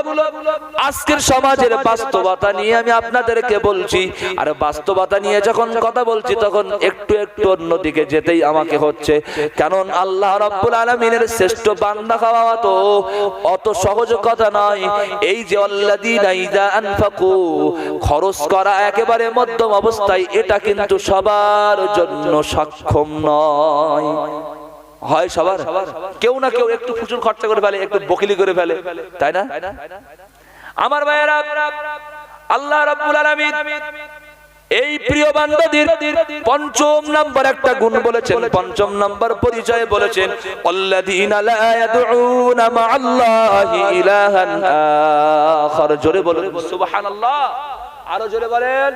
আজকের সমাজের বাস্তবতা নিয়ে আমি আপনাদেরকে বলছি। আর বাস্তবতা নিয়ে যখন কথা বলছি তখন একটু একটু অন্যদিকে যেতেই আমাকে হচ্ছে, কারণ আল্লাহ রাব্বুল আলামিনের শ্রেষ্ঠ বান্দা হওয়া তো অত সহজ কথা নয়। এই যে আল্লাযীনা ইযা আনফাকু, খরচ করা একেবারে মধ্যম অবস্থায়, এটা কিন্তু সবার জন্য সক্ষম নয়। হয় সবার, কেউ না কেউ একটু ফুজুল খরচা করে ফেলে, একটু বকিলি করে ফেলে, তাই না? আমার ভাইয়েরা, আল্লাহ রাব্বুল আলামিন এই প্রিয় বান্দাদের পঞ্চম নাম্বার একটা গুণ বলেছেন, পঞ্চম নাম্বার পরিচয় বলেছেন, আল্লাযীনা লা ইয়াদউনা মা'আল্লাহি ইলাহান আখার। জোরে বলুন সুবহানাল্লাহ, আরো জোরে বলেন।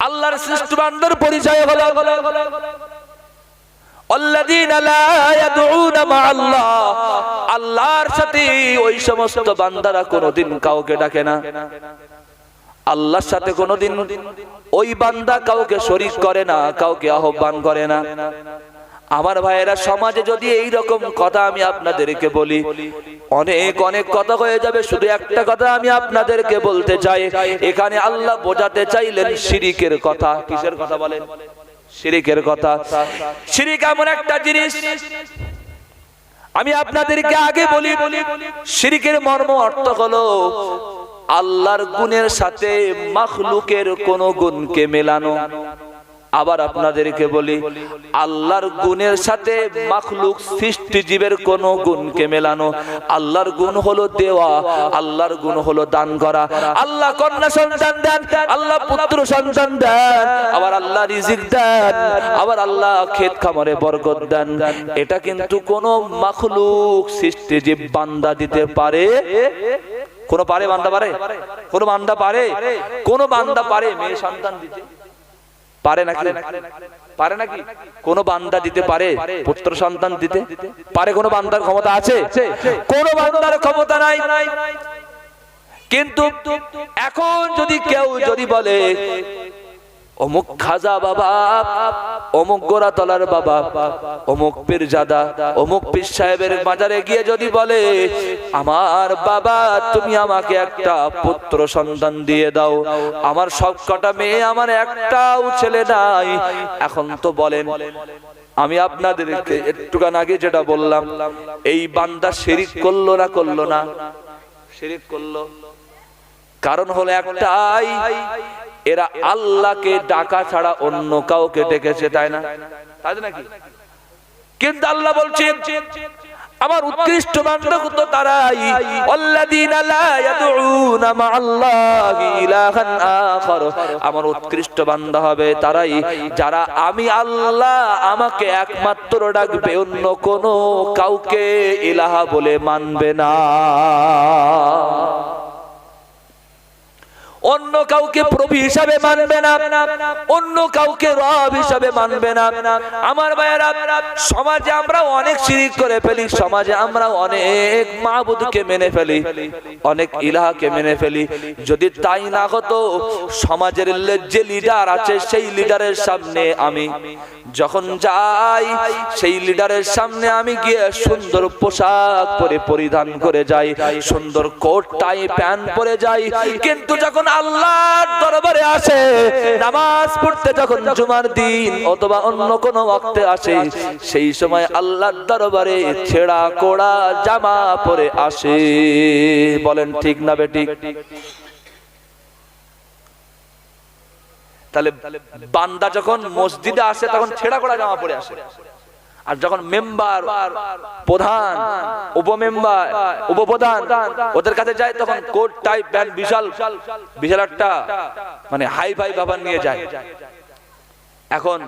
আল্লাহর শ্রেষ্ঠ বান্দার পরিচয় হলো আল্লাযীনা লা ইয়াদউনা মা'আল্লাহ, আল্লাহর সাথে ওই সমস্ত বান্দারা কোনোদিন কাউকে ডাকে না। আল্লাহর সাথে কোনোদিন ওই বান্দা কাউকে শরীক করে না, কাউকে আহ্বান করে না। আমার ভাইয়েরা, সমাজে যদি এই রকম কথা আমি আপনাদেরকে বলি, অনেক কথা হয়ে যাবে। শুধু একটা কথা আমি আপনাদেরকে বলতে চাই, এখানে আল্লাহ বোঝাতে চাইলেন শিরিকের কথা। কিসের কথা বলেন? শিরিকের কথা। শিরিক এমন একটা জিনিস, আমি আপনাদেরকে আগে বলি, শিরিকের মর্ম অর্থ হলো আল্লাহর গুণের সাথে মাখলুকের কোন গুণকে মেলানো। আবার আপনাদেরকে বলি, আল্লাহর গুণের সাথে মাখলুক সৃষ্টি জীবের কোন গুণকে মেলানো। আল্লাহর গুণ হলো দেওয়া, আল্লাহর গুণ হলো দান করা। আল্লাহ কন্যা সন্তান দেন, আল্লাহ পুত্র সন্তান দেন, আবার আল্লাহ রিজিক দেন, আবার আল্লাহ ক্ষেত খামারে বরকত দেন। এটা কিন্তু কোন মাখলুক সৃষ্টি জীব বান্দা দিতে পারে? কোন পারে বান্দা পারে? কোন বান্দা পারে? কোন বান্দা পারে মেয়ে সন্তান দিতে? পারে নাকি? পারে নাকি? কোন বান্দা দিতে পারে পুত্র সন্তান দিতে পারে? কোন বান্দার ক্ষমতা আছে? কোন বান্দার ক্ষমতা নাই। কিন্তু এখন যদি কেউ যদি বলে অমুক খাজা বাবা, অমুক গোরাতলার বাবা, অমুক পীরজাদা, অমুক পীর সাহেবের মাজারে গিয়ে যদি বলে আমার বাবা তুমি আমাকে একটা পুত্র সন্তান দিয়ে দাও, আমার সব কটা মেয়ে, আমার একটাও ছেলে নাই। এখন তো বলেন, আমি আপনাদেরকে একটুখান আগে যেটা বললাম, এই বান্দা শিরিক করলো না করলো না? শিরিক করলো। কারণ হলো একটাই, এরা আল্লাহকে ডাকা ছাড়া অন্য কাউকে ডেকেছে, তাই না? তাই নাকি? কিন্তু আল্লাহ বলছেন আমার উৎকৃষ্ট বান্দা তো তারাই, আল্লাযীনা লা ইয়াদউনা মা'আল্লাহি ইলাহান আখার। আমার উৎকৃষ্ট বান্দা হবে তারাই যারা আমি আল্লাহ আমাকে একমাত্র ডাকবে, অন্য কোনো কাউকে ইলাহা বলে মানবে না, অন্য কাউকে প্রভু হিসাবে মানবে না, অন্য কাউকে রব হিসাবে মানবে না। আমার ভাইয়েরা, সমাজে আমরা অনেক শিরিক করে ফেলি, সমাজে আমরা অনেক মাবুদকে মেনে ফেলি, অনেক ইলাহকে মেনে ফেলি। যদি তাই না হতো, সমাজের যে লিডার আছে সেই লিডারের সামনে আমি যখন যাই, সেই লিডারের সামনে আমি গিয়ে সুন্দর পোশাক পরে পরিধান করে যাই, সুন্দর কোট টাই প্যান্ট পরে যাই। কিন্তু যখন আল্লাহর দরবারে আসে, নামাজ পড়তে যখন জুমার দিন অথবা অন্য কোনো ওয়াক্তে আসে, সেই সময় আল্লাহর দরবারে ছেঁড়া কোড়া জামা পরে আসে। বলেন ঠিক না বেঠিক? তাহলে বান্দা যখন মসজিদে আসে তখন ছেঁড়া কোড়া জামা পরে আসে, আর যখন মেম্বার, প্রধান, উপমেম্বার, উপপ্রধান ওদের কাছে যায় তখন কোট টাই প্যান্ট বিশাল বিশাল একটা মানে হাই ফাই বাবার নিয়ে যায়। এখন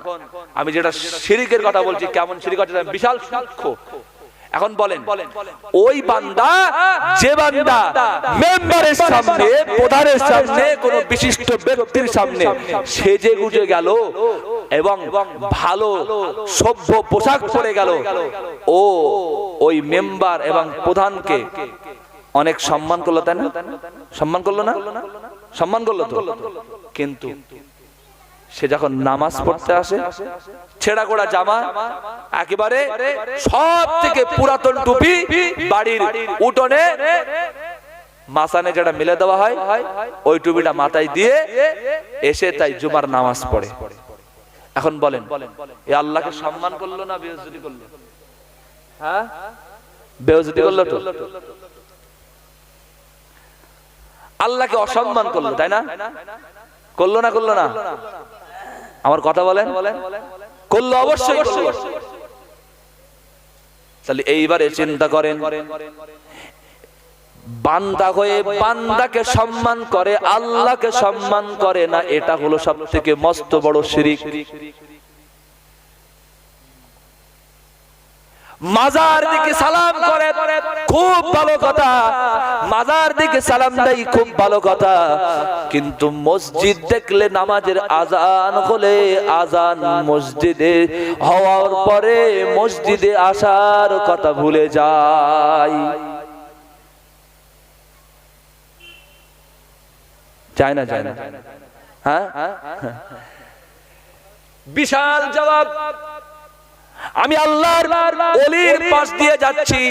আমি যেটা শিরিকের কথা বলছি, কেমন শিরিক হচ্ছে বিশাল সূক্ষ্ম। এখন বলেন, ওই বান্দা, যে বান্দা মেম্বারের সামনে, প্রধানের সামনে, কোন বিশিষ্ট ব্যক্তির সামনে সেজে গুজে গেল এবং ভালো সভ্য পোশাক পরে গেল, ও ওই মেম্বার এবং প্রধানকে অনেক সম্মান করলো, তাই না? সম্মান করলো না? সম্মান করলো তো। কিন্তু সে যখন নামাজ পড়তে আসে, ছেঁড়া কোড়া জামা, একেবারে সব থেকে পুরাতন টুপি বাড়ির উঠোনে মাসানে যেটা মিলে দেওয়া হয়, ওই টুপিটা মাথায় দিয়ে এসে তাই জুমার নামাজ পড়ে। এখন বলেন, এ আল্লাহকে সম্মান করলো না বেইজ্জতি করলো? হ্যাঁ, বেইজ্জতি করলো তো। আল্লাহকে অসম্মান করলো, তাই না? করলো না? করলো না? আমার কথা বলেন, করলো, অবশ্যই করলো। তাহলে এইবারে চিন্তা করেন, বান্দা হয়ে বান্দাকে সম্মান করে, আল্লাহকে সম্মান করে না, এটা হলো সবথেকে মস্ত বড় শিরিক। মাজার দিকে সালাম করে, খুব ভালো কথা, মাজার দিকে সালাম দেয়, খুব ভালো কথা। কিন্তু মসজিদ দেখলে, নামাজের আজান হলে, আজান মসজিদে হওয়ার পরে মসজিদে আসার কথা ভুলে যায়। যায় না? যায় না? হ্যাঁ, বিশাল জবাব। আমি আল্লাহর ওলির পাশ দিয়ে যাচ্ছি,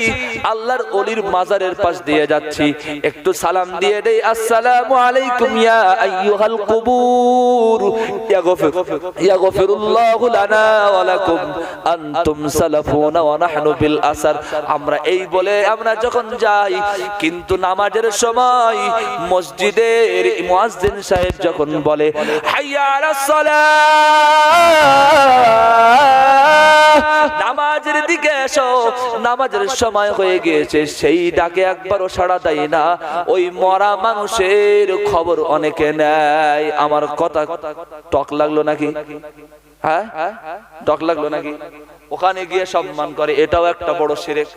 আল্লাহর ওলির মাজারের পাশ দিয়ে যাচ্ছি, একটু সালাম দিয়ে দেই, আসসালামু আলাইকুম ইয়া আইয়ুহাল কুবুর ইয়াগফিরুল্লাহু লানা ওয়া লাকুম আনতুম সালাফুনা ওয়া নাহনু বিল আসার। আমরা এই বলে আমরা যখন যাই, কিন্তু নামাজের সময় মসজিদের মুয়াজ্জিন সাহেব যখন বলে হাইয়া আলাস সালাহ, নামাজের দিকে এসো, নামাজের সময় হয়ে গিয়েছে, সেই ডাকে একবারও সাড়া দেয় না। ওই মরা মানুষের খবর অনেকে নেয়। আমার কথা টক লাগলো নাকি? হ্যাঁ, টক লাগলো নাকি? ওখানে গিয়ে সম্মান করে, এটাও একটা বড় শিরক।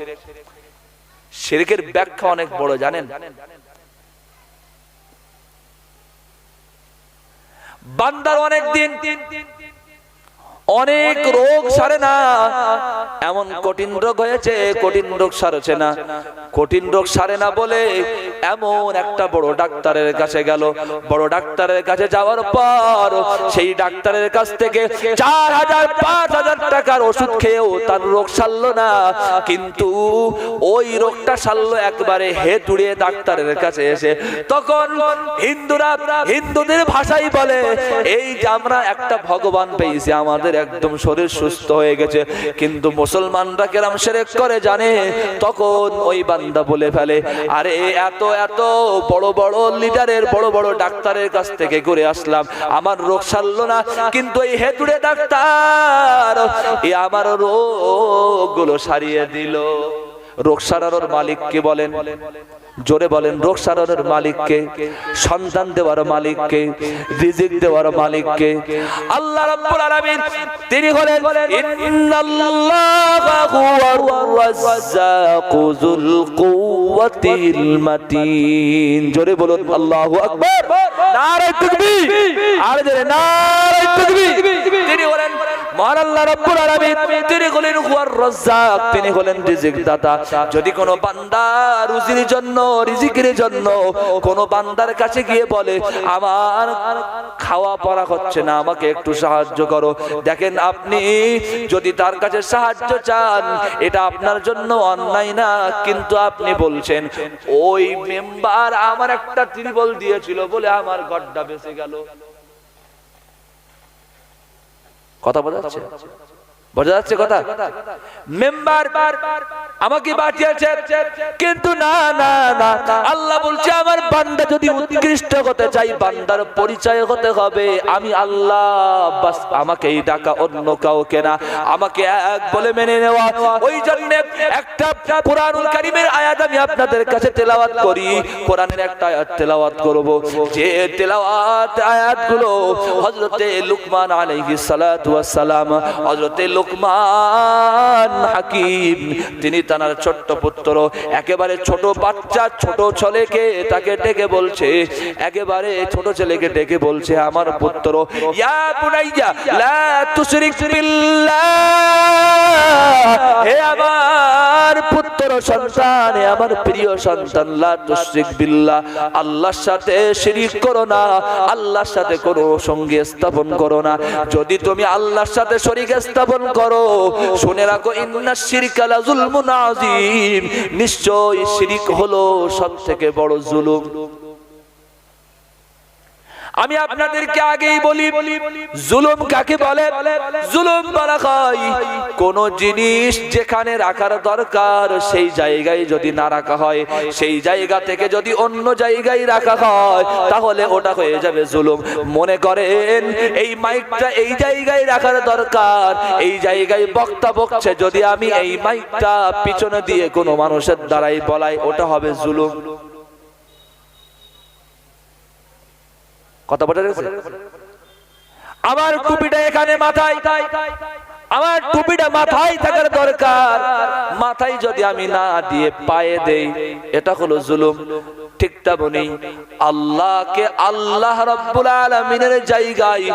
শিরকের ব্যাখ্যা অনেক বড়, জানেন? বান্দার অনেক দিন অনেক রোগ সারে না, এমন কঠিন রোগ হয়েছে, কঠিন রোগ সারছে না। কঠিন রোগ সারে না বলে এমন একটা বড় ডাক্তারের কাছে গেল। বড় ডাক্তারের কাছে যাওয়ার পর সেই ডাক্তারের কাছ থেকে 4000 5000 টাকার ওষুধ খেয়েও তার রোগ সারলো না। কিন্তু ওই রোগটা সারলো একবারে হেতুড়ে ডাক্তারের কাছে এসে। তখন হিন্দুদের ভাষাই বলে, এই যে আমরা একটা ভগবান পেয়েছি, আমাদের একদম শরীর সুস্থ হয়ে গেছে। কিন্তু মুসলমানরা কেরাম শিরক করে জানে। তখন ওই বান্দা বলে ফেলে, আরে এত এত বড় বড় লিডারের, বড় বড় ডাক্তারের কাছ থেকে ঘুরে আসলাম, আমার রোগ সারলো না। কিন্তু এই হেতুড়ে ডাক্তার আমার রোগগুলো সারিয়ে দিল। রোগ সারানোর মালিক কে বলেন? জোরে বলেন। রোগ সারানোর মালিককে, সন্তান দেওয়ার মালিককে, রিজিক দেওয়ার মালিককে আল্লাহ রাব্বুল আলামিন। তিনি হলেন ইন্নাল্লাহা হুয়ার রাজ্জাকু যুল কুওয়াতিল মাতিন। জোরে বলুন আল্লাহু আকবার, নারে তাকবীর, আর জোরে নারে তাকবীর। তিনি হলেন মহান আল্লাহ রাব্বুল আলামিন। তিনি হলেন হুয়ার রাজ্জাক, তিনি হলেন রিজিক দাতা। যদি কোনো বান্দা রুজির জন্য, রিজিকের জন্য কোনো বান্দার কাছে গিয়ে বলে, আমার খাওয়া পড়া হচ্ছে না, আমাকে একটু সাহায্য করো, দেখেন আপনি যদি তার কাছে সাহায্য চান, এটা আপনার জন্য অন্যায় না। কিন্তু আপনি বলছেন, ওই মেম্বার আমার একটা ত্রিপল দিয়েছিল বলে আমার ঘরটা বেঁচে গেল। কথা বোঝা যাচ্ছে? বোঝা যাচ্ছে কথা? মেম্বার আমাকে বাঁচিয়েছে, কিন্তু না না না, আল্লাহ বলছে আমার বান্দা যদি উৎকৃষ্ট হতে চাই, বান্দার পরিচয় হতে হবে আমি আল্লাহ। বাস আমাকেই ডাকা, অন্য কাউকে না, আমাকে এক বলে মেনে নেওয়া। ওই জন্য একটা কোরআনুল কারীমের আয়াত আমি আপনাদের কাছে তেলাওয়াত করি। কোরআনের একটা আয়াত তেলাওয়াত করব, যে তেলাওয়াত আয়াতগুলো হযরতে লুকমান আলাইহিস সালাতু ওয়াস সালাম, হযরতে লুকমান হাকিম, তিনি তার ছোট্ট পুত্র, একেবারে ছোট বাচ্চা, ছোট ছেলেকে তাকে ডেকে বলছে, একেবারে ছোট ছেলেকে ডেকে বলছে, আমার পুত্র, ইয়া বুনাইয়া লা তুশরিক বিল্লাহ, হে আমার পুত্র সন্তান, হে আমার প্রিয় সন্তান, লা তুশরিক বিল্লাহ, আল্লাহর সাথে শিরিক করো না, আল্লাহর সাথে কোনো সঙ্গী স্থাপন করো না। যদি তুমি আল্লাহর সাথে শরীক স্থাপন করো, শুনে রাখো, ইন্নাশ শিরকা লা যুলমুন আযীম, নিশ্চয় শিরিক হলো সবথেকে বড় জুলুম। আমি আপনাদেরকে আগেই বলি, জুলুম কাকে বলে? জুলুম বলা হয় কোন জিনিস যেখানে রাখার দরকার সেই জায়গায় যদি না রাখা হয়, সেই জায়গা থেকে যদি অন্য জায়গায় রাখা হয়, তাহলে ওটা হয়ে যাবে জুলুম। মনে করেন এই মাইকটা এই জায়গায় রাখার দরকার, এই জায়গায় বক্তা বকছে, যদি আমি এই মাইকটা পিছনে দিয়ে কোনো মানুষের দ্বারাই বলাই, ওটা হবে জুলুম। কথা বলে গেছে? আমার টুপিটা এখানে মাথায়, আমার টুপিটা মাথায় থাকার দরকার, মাথায় যদি আমি না দিয়ে পায়ে দেই, এটা হলো জুলুম। ঠিক তেমনি আল্লাহকে আল্লাহ রাব্বুল আলামিনের জায়গায়,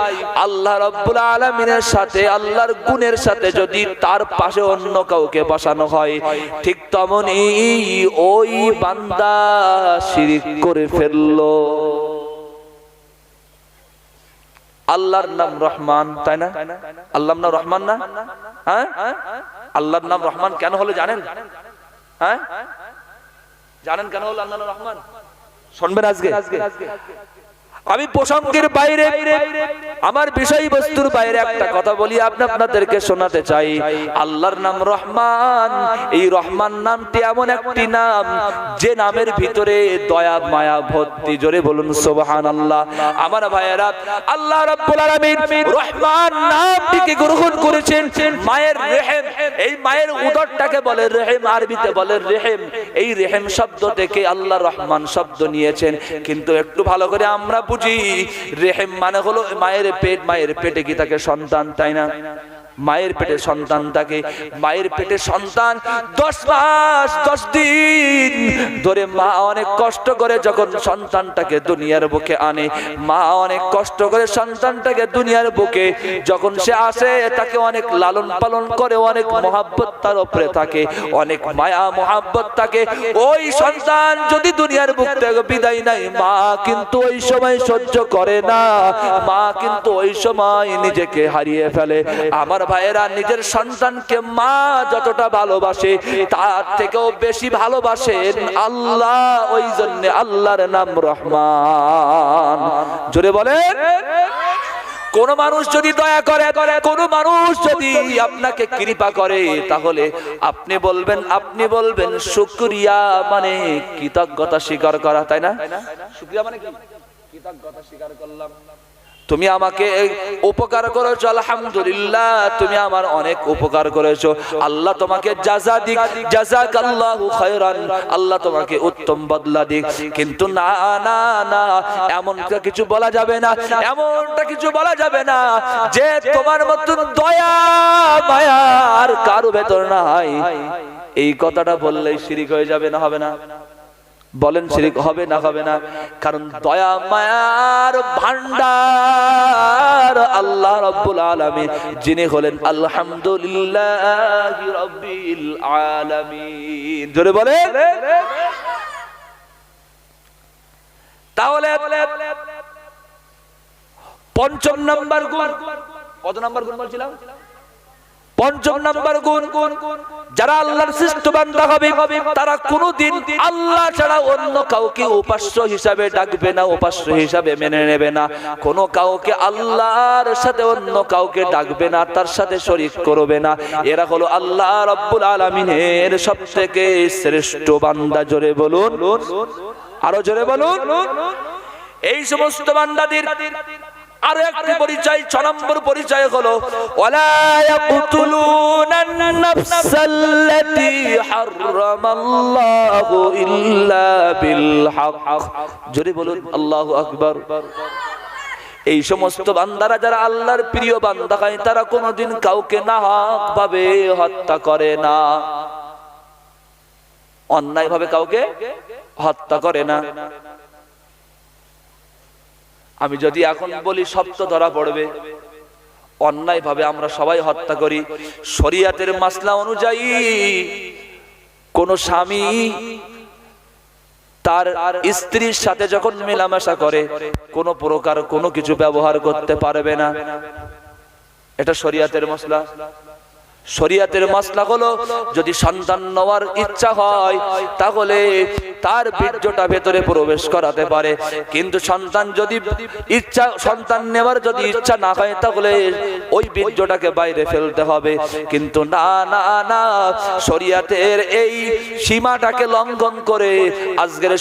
আল্লাহ রাব্বুল আলামিনের সাথে, আল্লাহর গুণের সাথে যদি তার পাশে অন্য কাউকে বসানো হয়, ঠিক তেমনি ওই বান্দা শিরক করে ফেললো। আল্লাহর নাম রহমান, তাই না? আল্লাহর নাম রহমান না? হ্যাঁ, আল্লাহর নাম রহমান কেন হলো জানেন? হ্যাঁ, জানেন কেন হলো আল্লাহর নাম রহমান? শুনবেন আজকে। আমি প্রসঙ্গের বাইরে, আমার বিষয়বস্তুর বাইরে একটা কথা বলি, আপনাদেরকে শোনাতে চাই। আল্লাহর নাম রহমান। এই রহমান নামটি এমন একটি নাম যে নামের ভিতরে দয়া মায়া ভর্তি। জোরে বলুন সুবহানাল্লাহ। আমার ভাইয়েরা, আল্লাহ রাব্বুল আলামিন রহমান নামটিকে গ্রহণ করেছেন মায়ের রেহেম। এই মায়ের উদরটাকে বলে রেহেম, আরবিতে বলে রেহেম। এই রেহেম শব্দ থেকে আল্লাহ রহমান শব্দ নিয়েছেন। কিন্তু একটু ভালো করে আমরা বুঝি, রেহেম মানে হলো মায়ের পেট। মায়ের পেটে কি থাকে? সন্তান, তাই না? মায়ের পেটে সন্তান থাকে। মায়ের পেটে সন্তান 10 মাস 10 দিন ধরে মা অনেক কষ্ট করে যখন সন্তানটাকে দুনিয়ার বুকে আনে, মা অনেক কষ্ট করে সন্তানটাকে দুনিয়ার বুকে যখন সে আসে, তাকে অনেক লালন পালন করে, অনেক মহাব্বত তার উপরে থাকে, অনেক মায়া মহাব্বত থাকে। ওই সন্তান যদি দুনিয়ার বুক থেকে বিদায় নেয়, মা কিন্তু ওই সময় সহ্য করে না। মা কিন্তু ওই সময় নিজেকে হারিয়ে ফেলে। আমার ভাইয়েরা, নিজের সন্তানকে মা যতটা ভালোবাসে তার থেকেও বেশি ভালোবাসেন আল্লাহ। ওই জন্য আল্লাহর নাম রহমান। জোরে বলেন। কোন মানুষ যদি দয়া করে, কোন মানুষ যদি আপনাকে কৃপা করে, তাহলে আপনি বলবেন শুকরিয়া, মানে কৃতজ্ঞতা স্বীকার করা, তাই না? শুকরিয়া মানে কি? কৃতজ্ঞতা স্বীকার করলাম। তুমি আমাকে উপকার করেছো, আলহামদুলিল্লাহ, তুমি আমার অনেক উপকার করেছো, আল্লাহ তোমাকে জাযা দিক, জাযাকাল্লাহু খায়রান, আল্লাহ তোমাকে উত্তম বদলা দিক। কিন্তু না না না, এমনটা কিছু বলা যাবে না, এমনটা কিছু বলা যাবে না যে তোমার মতন দয়া মায়া আর কারো ভেতর নাই। এই কথাটা বললেই শিরক হয়ে যাবে না হবে না? বলেন শিরক হবে না হবে না? কারণ দয়া মায়ার ভান্ডার আল্লাহ রাব্বুল আলামিন, যিনি হলেন আলহামদুলিল্লাহি রাব্বিল আলামিন। জোরে বলেন। তাহলে ৫ম নাম্বার গুণ, কত নাম্বার গুণ বলছিলাম? ৫ম নাম্বার গুণ, যারা আল্লাহর শ্রেষ্ঠ বান্দা হবে তারা কোনোদিন আল্লাহ ছাড়া অন্য কাউকে উপাস্য হিসাবে ডাকবে না, উপাস্য হিসাবে মেনে নেবে না। কোনো কাউকে আল্লাহর সাথে অন্য কাউকে ডাকবে না, তার সাথে শরীক করবে না। এরা হলো আল্লাহ রাব্বুল আলামিনের সবথেকে শ্রেষ্ঠ বান্দা। জোরে বলুন, আরো জোরে বলুন। এই সমস্ত বান্দাদের আরো একটি পরিচয়, 6 নম্বর পরিচয় হলো ওয়ালা ইয়াকতুলুনান নাফসাল্লাতী হারামাল্লাহু ইল্লা বিল হক। জোরে বলুন আল্লাহু আকবার। এই সমস্ত বান্দারা যারা আল্লাহর প্রিয় বান্দা হয়, তারা কোনোদিন কাউকে নাহক ভাবে হত্যা করে না, অন্যায় ভাবে কাউকে হত্যা করে না। আমি যদি এখন বলি সব তো ধরা পড়বে। অন্যায় ভাবে আমরা সবাই হত্যা করি। শরীয়তের মাসলা অনুযায়ী কোন স্বামী তার স্ত্রীর সাথে যখন মেলামেশা করে, কোন প্রকার কোনো কিছু ব্যবহার করতে পারবে না। এটা শরীয়তের মাসলা। শরীয়তের মাসলা হলো, যদি সন্তান নেওয়ার ইচ্ছা হয় তাহলে তার বীর্যটা ভেতরে প্রবেশ করাতে পারে, কিন্তু সন্তান নেওয়ার যদি ইচ্ছা না হয় তাহলে ওই বীর্যটাকে বাইরে ফেলতে হবে। কিন্তু না না না, শরীয়তের এই সীমাটাকে লঙ্ঘন করে আজকের